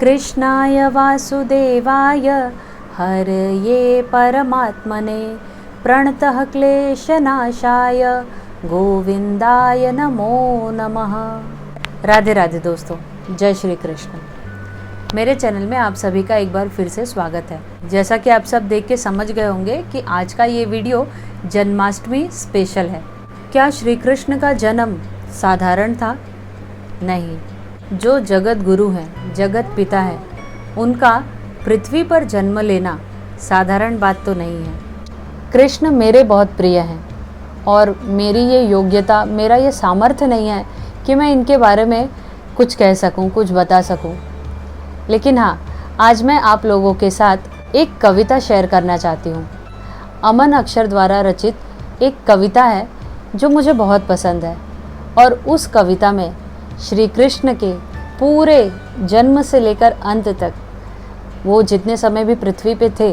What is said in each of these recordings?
कृष्णाय वासुदेवाय हरये परमात्मने प्रणतः क्लेशनाशाय गोविंदाय नमो नमः। राधे राधे दोस्तों, जय श्री कृष्ण। मेरे चैनल में आप सभी का एक बार फिर से स्वागत है। जैसा कि आप सब देख के समझ गए होंगे कि आज का ये वीडियो जन्माष्टमी स्पेशल है। क्या श्री कृष्ण का जन्म साधारण था? नहीं। जो जगत गुरु हैं, जगत पिता है, उनका पृथ्वी पर जन्म लेना साधारण बात तो नहीं है। कृष्ण मेरे बहुत प्रिय हैं और मेरी ये योग्यता, मेरा ये सामर्थ्य नहीं है कि मैं इनके बारे में कुछ कह सकूं, कुछ बता सकूं। लेकिन हाँ, आज मैं आप लोगों के साथ एक कविता शेयर करना चाहती हूँ। अमन अक्षर द्वारा रचित एक कविता है जो मुझे बहुत पसंद है और उस कविता में श्री कृष्ण के पूरे जन्म से लेकर अंत तक, वो जितने समय भी पृथ्वी पे थे,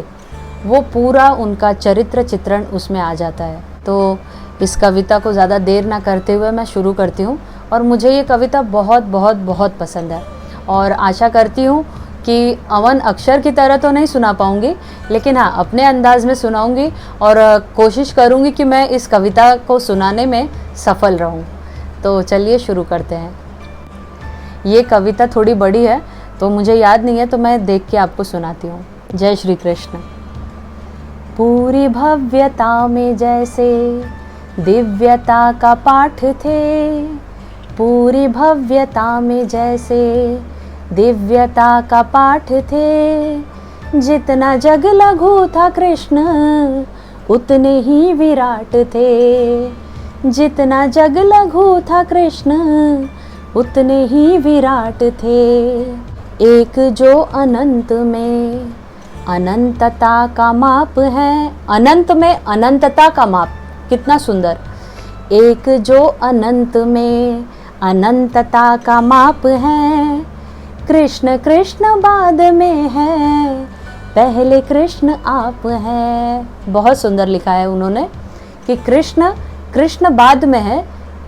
वो पूरा उनका चरित्र चित्रण उसमें आ जाता है। तो इस कविता को ज़्यादा देर ना करते हुए मैं शुरू करती हूँ। और मुझे ये कविता बहुत बहुत बहुत पसंद है और आशा करती हूँ कि अमन अक्षर की तरह तो नहीं सुना पाऊँगी, लेकिन हाँ, अपने अंदाज में सुनाऊँगी और कोशिश करूँगी कि मैं इस कविता को सुनाने में सफल रहूँ। तो चलिए शुरू करते हैं। ये कविता थोड़ी बड़ी है तो मुझे याद नहीं है, तो मैं देख के आपको सुनाती हूँ। जय श्री कृष्ण। पूरी भव्यता में जैसे दिव्यता का पाठ थे, पूरी भव्यता में जैसे दिव्यता का पाठ थे, जितना जग लघु था कृष्ण उतने ही विराट थे, जितना जग लघु था कृष्ण उतने ही विराट थे। एक जो अनंत में अनंतता का माप है, अनंत में अनंतता का माप, कितना सुंदर। एक जो अनंत में अनंतता का माप है, कृष्ण कृष्ण बाद में है, पहले कृष्ण आप है। बहुत सुंदर लिखा है उन्होंने कि कृष्ण कृष्ण बाद में है,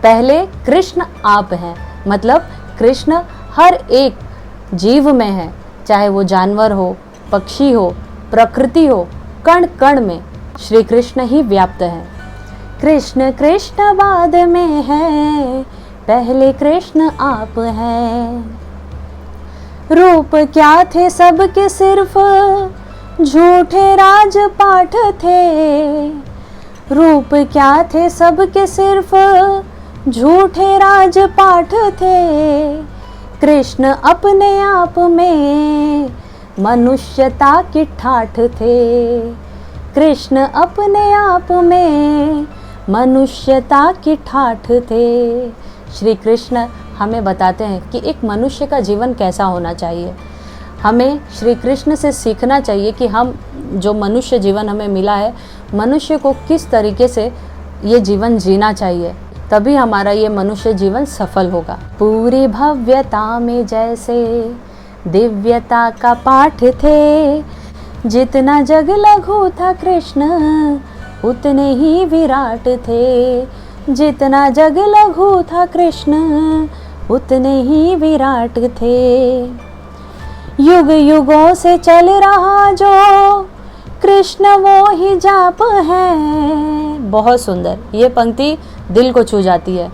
पहले कृष्ण आप हैं। मतलब कृष्ण हर एक जीव में है, चाहे वो जानवर हो, पक्षी हो, प्रकृति हो, कण कण में श्री कृष्ण ही व्याप्त है। कृष्ण कृष्ण बाद में है, पहले कृष्ण आप हैं। रूप क्या थे सबके सिर्फ झूठे राजपाठ थे, रूप क्या थे सबके सिर्फ झूठे राजपाठ थे, कृष्ण अपने आप में मनुष्यता की ठाठ थे, कृष्ण अपने आप में मनुष्यता की ठाठ थे। श्री कृष्ण हमें बताते हैं कि एक मनुष्य का जीवन कैसा होना चाहिए। हमें श्री कृष्ण से सीखना चाहिए कि हम जो मनुष्य जीवन हमें मिला है, मनुष्य को किस तरीके से ये जीवन जीना चाहिए, तभी हमारा ये मनुष्य जीवन सफल होगा। पूरी भव्यता में जैसे दिव्यता का पाठ थे, जितना जग लघु था कृष्ण उतने ही विराट थे, जितना जग लघु था कृष्ण उतने ही विराट थे। युग युगों से चल रहा जो कृष्ण वो ही जाप है। बहुत सुंदर, ये पंक्ति दिल को छू जाती है।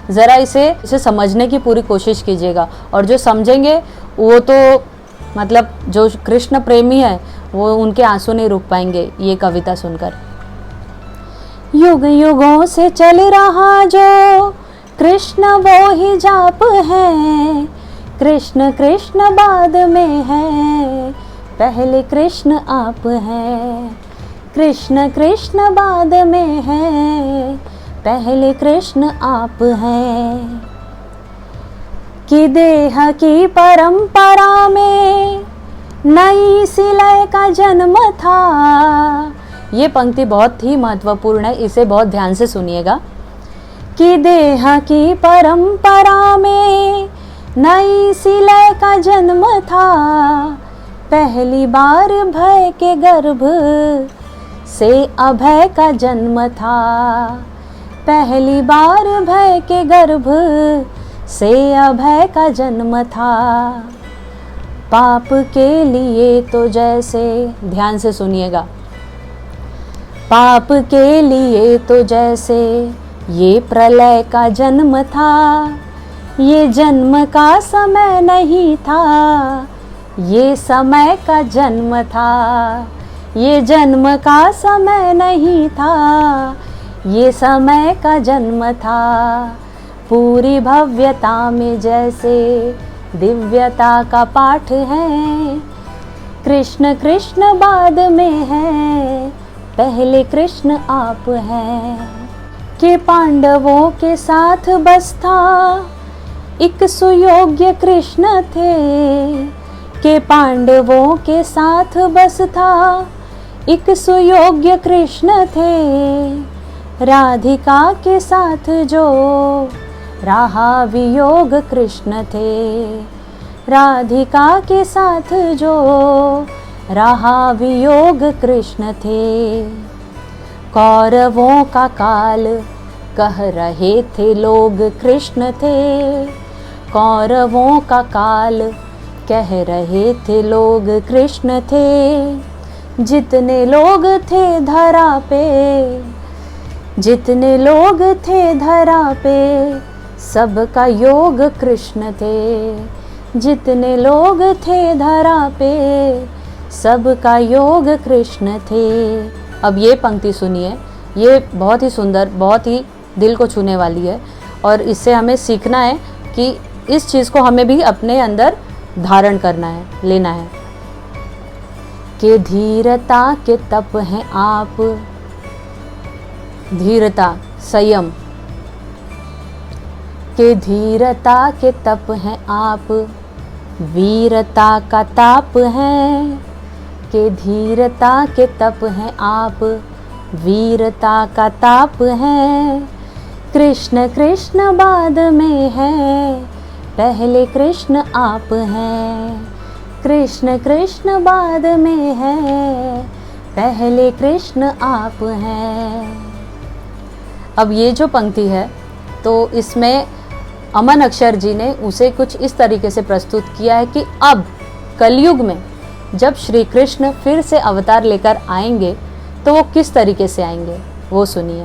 ज़रा इसे समझने की पूरी कोशिश कीजिएगा और जो समझेंगे वो तो मतलब जो कृष्ण प्रेमी है वो उनके आंसू नहीं रुक पाएंगे ये कविता सुनकर। युग युगों से चल रहा जो कृष्ण वो ही जाप है, कृष्ण कृष्ण बाद में है, पहले कृष्ण आप हैं, कृष्ण कृष्ण बाद में है, पहले कृष्ण आप हैं। कि देह की परंपरा में नई सिलय का जन्म था। ये पंक्ति बहुत ही महत्वपूर्ण है, इसे बहुत ध्यान से सुनिएगा। कि देह की परंपरा में नई सिलय का जन्म था, पहली बार भय के गर्भ से अभय का जन्म था, पहली बार भय के गर्भ से अभय का जन्म था। पाप के लिए तो जैसे, ध्यान से सुनिएगा, पाप के लिए तो जैसे ये प्रलय का जन्म था, ये जन्म का समय नहीं था, ये समय का जन्म था, ये जन्म का समय नहीं था, ये समय का जन्म था। पूरी भव्यता में जैसे दिव्यता का पाठ है, कृष्ण कृष्ण बाद में है, पहले कृष्ण आप हैं। कि पांडवों के साथ बस था एक सुयोग्य कृष्ण थे, के पांडवों के साथ बस था एक सुयोग्य कृष्ण थे। राधिका के साथ जो रहा वियोग कृष्ण थे, राधिका के साथ जो रहा वियोग कृष्ण थे। कौरवों का काल कह रहे थे लोग कृष्ण थे, कौरवों का काल कह रहे थे लोग कृष्ण थे। जितने लोग थे धरा पे, जितने लोग थे धरा पे, सबका योग कृष्ण थे। जितने लोग थे धरा पे, सबका योग कृष्ण थे। अब ये पंक्ति सुनिए, ये बहुत ही सुंदर, बहुत ही दिल को छूने वाली है और इससे हमें सीखना है कि इस चीज़ को हमें भी अपने अंदर धारण करना है, लेना है। कि धीरता के तप हैं आप, धीरता संयम, के धीरता के तप हैं आप, वीरता का ताप है। के धीरता के तप हैं आप, वीरता का ताप है। कृष्ण कृष्ण बाद में है, पहले कृष्ण आप हैं। कृष्ण कृष्ण बाद में है, पहले कृष्ण आप हैं। अब ये जो पंक्ति है तो इसमें अमन अक्षर जी ने उसे कुछ इस तरीके से प्रस्तुत किया है कि अब कलयुग में जब श्री कृष्ण फिर से अवतार लेकर आएंगे तो वो किस तरीके से आएंगे, वो सुनिए।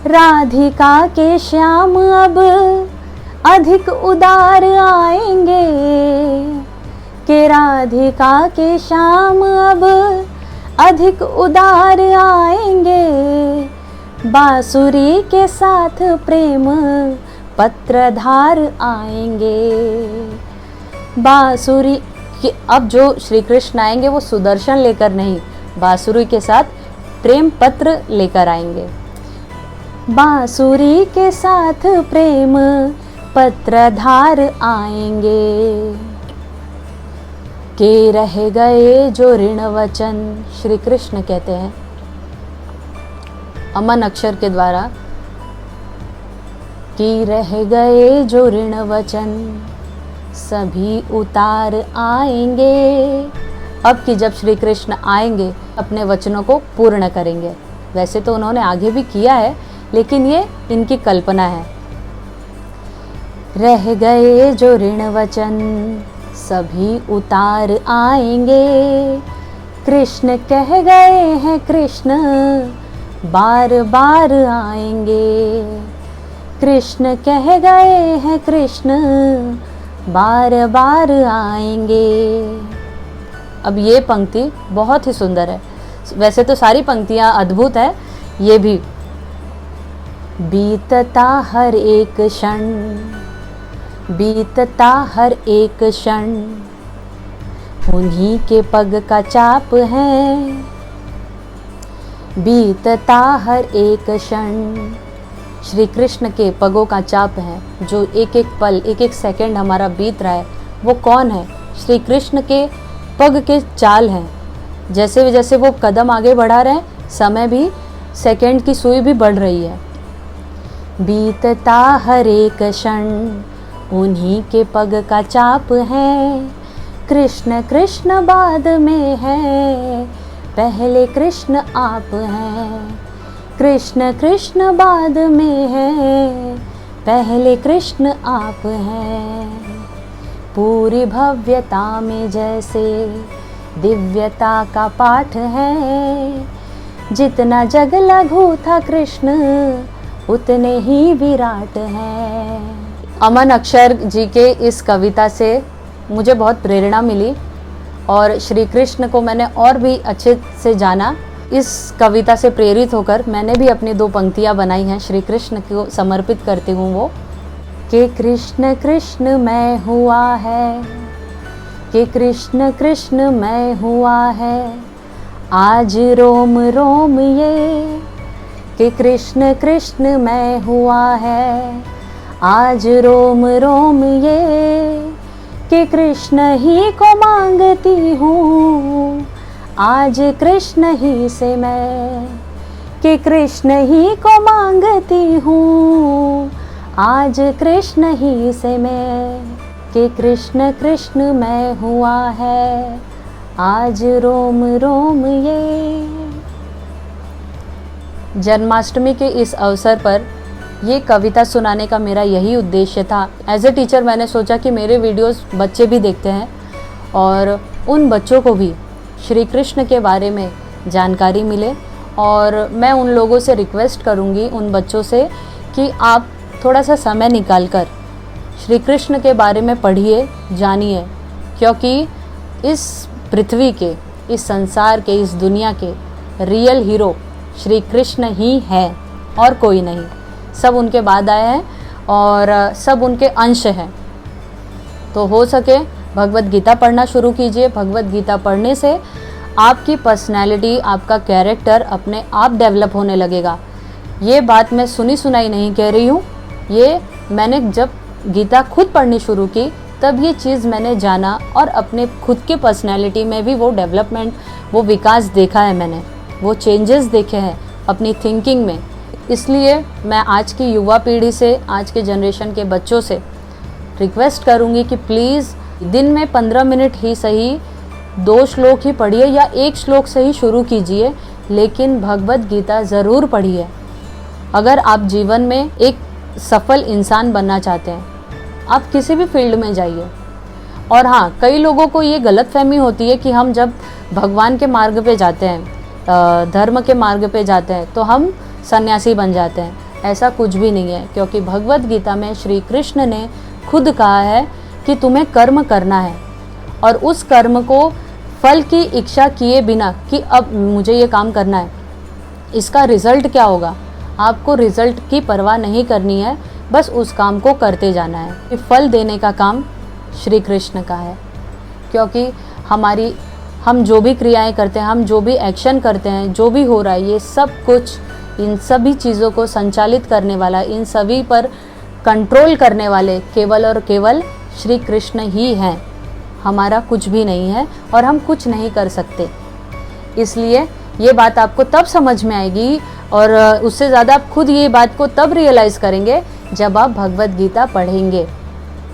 राधिका के श्याम अब अधिक उदार आएंगे, कि राधिका के श्याम अब अधिक उदार आएंगे। बांसुरी के साथ प्रेम पत्रधार आएंगे। बांसुरी कि अब जो श्री कृष्ण आएंगे वो सुदर्शन लेकर नहीं, बांसुरी के साथ प्रेम पत्र लेकर आएंगे। बांसुरी के साथ प्रेम पत्रधार आएंगे। के रह गए जो ऋण वचन, श्री कृष्ण कहते हैं अमन अक्षर के द्वारा, कि रह गए जो ऋण वचन सभी उतार आएंगे। अब कि जब श्री कृष्ण आएंगे अपने वचनों को पूर्ण करेंगे। वैसे तो उन्होंने आगे भी किया है लेकिन ये इनकी कल्पना है। रह गए जो ऋण वचन सभी उतार आएंगे। कृष्ण कह गए हैं कृष्ण बार बार आएंगे। कृष्ण कह गए हैं कृष्ण बार बार आएंगे। अब ये पंक्ति बहुत ही सुंदर है। वैसे तो सारी पंक्तियाँ अद्भुत है, ये भी। बीतता हर एक क्षण, बीतता हर एक क्षण उन्हीं के पग का चाप है। बीतता हर एक क्षण श्री कृष्ण के पगों का चाप है। जो एक एक पल, एक एक सेकंड हमारा बीत रहा है वो कौन है? श्री कृष्ण के पग के चाल हैं। जैसे जैसे वो कदम आगे बढ़ा रहे हैं, समय भी, सेकंड की सुई भी बढ़ रही है। बीतता हर एक क्षण उन्हीं के पग का चाप है। कृष्ण कृष्ण बाद में है, पहले कृष्ण आप हैं। कृष्ण कृष्ण बाद में है, पहले कृष्ण आप हैं। पूरी भव्यता में जैसे दिव्यता का पाठ है, जितना जग लघु था कृष्ण उतने ही विराट हैं। अमन अक्षर जी के इस कविता से मुझे बहुत प्रेरणा मिली और श्री कृष्ण को मैंने और भी अच्छे से जाना। इस कविता से प्रेरित होकर मैंने भी अपनी 2 पंक्तियाँ बनाई हैं, श्री कृष्ण को समर्पित करती हूँ वो, कि कृष्ण कृष्ण मैं हुआ है, कि कृष्ण कृष्ण मैं हुआ है, आज रोम रोम ये, कि कृष्ण कृष्ण मैं हुआ है, आज रोम रोम ये, कि कृष्ण ही को मांगती हूँ, आज कृष्ण ही से मैं, कि कृष्ण ही को मांगती हूँ, आज कृष्ण ही से मैं, कि कृष्ण कृष्ण मैं हुआ है, आज रोम रोम ये। जन्माष्टमी के इस अवसर पर ये कविता सुनाने का मेरा यही उद्देश्य था। एज ए टीचर मैंने सोचा कि मेरे वीडियोस बच्चे भी देखते हैं और उन बच्चों को भी श्री कृष्ण के बारे में जानकारी मिले, और मैं उन लोगों से रिक्वेस्ट करूँगी, उन बच्चों से, कि आप थोड़ा सा समय निकालकर श्री कृष्ण के बारे में पढ़िए, जानिए, क्योंकि इस पृथ्वी के, इस संसार के, इस दुनिया के रियल हीरो श्री कृष्ण ही हैं और कोई नहीं। सब उनके बाद आए हैं और सब उनके अंश हैं। तो हो सके भगवत गीता पढ़ना शुरू कीजिए। भगवत गीता पढ़ने से आपकी पर्सनैलिटी, आपका कैरेक्टर अपने आप डेवलप होने लगेगा। ये बात मैं सुनी सुनाई नहीं कह रही हूँ, ये मैंने जब गीता खुद पढ़नी शुरू की तब ये चीज़ मैंने जाना और अपने खुद के पर्सनैलिटी में भी वो डेवलपमेंट, वो विकास देखा है मैंने, वो चेंजेस देखे हैं अपनी थिंकिंग में। इसलिए मैं आज की युवा पीढ़ी से, आज के जनरेशन के बच्चों से रिक्वेस्ट करूँगी कि प्लीज़ दिन में 15 मिनट ही सही 2 श्लोक ही पढ़िए या 1 श्लोक से ही शुरू कीजिए, लेकिन भगवत गीता ज़रूर पढ़िए। अगर आप जीवन में एक सफल इंसान बनना चाहते हैं, आप किसी भी फील्ड में जाइए। और हाँ, कई लोगों को ये गलतफहमी होती है कि हम जब भगवान के मार्ग पे जाते हैं, धर्म के मार्ग पे जाते हैं, तो हम सन्यासी बन जाते हैं। ऐसा कुछ भी नहीं है, क्योंकि भगवत गीता में श्री कृष्ण ने खुद कहा है कि तुम्हें कर्म करना है, और उस कर्म को फल की इच्छा किए बिना कि अब मुझे ये काम करना है, इसका रिजल्ट क्या होगा, आपको रिजल्ट की परवाह नहीं करनी है, बस उस काम को करते जाना है। कि फल देने का काम श्री कृष्ण का है, क्योंकि हम जो भी क्रियाएं करते हैं, हम जो भी एक्शन करते हैं, जो भी हो रहा है, ये सब कुछ, इन सभी चीज़ों को संचालित करने वाला, इन सभी पर कंट्रोल करने वाले केवल और केवल श्री कृष्ण ही हैं। हमारा कुछ भी नहीं है और हम कुछ नहीं कर सकते। इसलिए ये बात आपको तब समझ में आएगी, और उससे ज़्यादा आप खुद ये बात को तब रियलाइज़ करेंगे जब आप भगवत गीता पढ़ेंगे।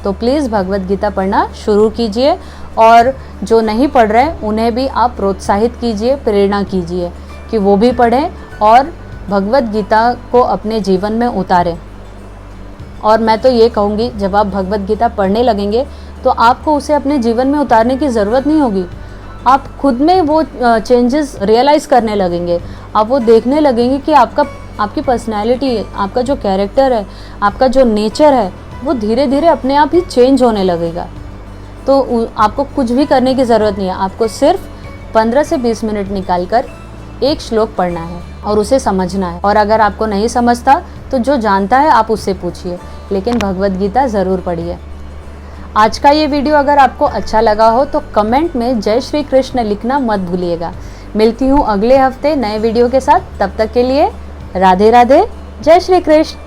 तो प्लीज़ भगवत गीता पढ़ना शुरू कीजिए, और जो नहीं पढ़ रहे उन्हें भी आप प्रोत्साहित कीजिए, प्रेरणा कीजिए कि वो भी पढ़ें और भगवत गीता को अपने जीवन में उतारें। और मैं तो ये कहूँगी, जब आप भगवत गीता पढ़ने लगेंगे तो आपको उसे अपने जीवन में उतारने की ज़रूरत नहीं होगी। आप खुद में वो चेंजेस रियलाइज़ करने लगेंगे। आप वो देखने लगेंगे कि आपकी पर्सनैलिटी, आपका जो कैरेक्टर है, आपका जो नेचर है, वो धीरे धीरे अपने आप ही चेंज होने लगेगा। तो आपको कुछ भी करने की ज़रूरत नहीं है, आपको सिर्फ 15 से 20 मिनट निकालकर 1 श्लोक पढ़ना है और उसे समझना है। और अगर आपको नहीं समझता तो जो जानता है आप उससे पूछिए, लेकिन भगवत गीता ज़रूर पढ़िए। आज का ये वीडियो अगर आपको अच्छा लगा हो तो कमेंट में जय श्री कृष्ण लिखना मत भूलिएगा। मिलती हूँ अगले हफ्ते नए वीडियो के साथ। तब तक के लिए राधे राधे, जय श्री कृष्ण।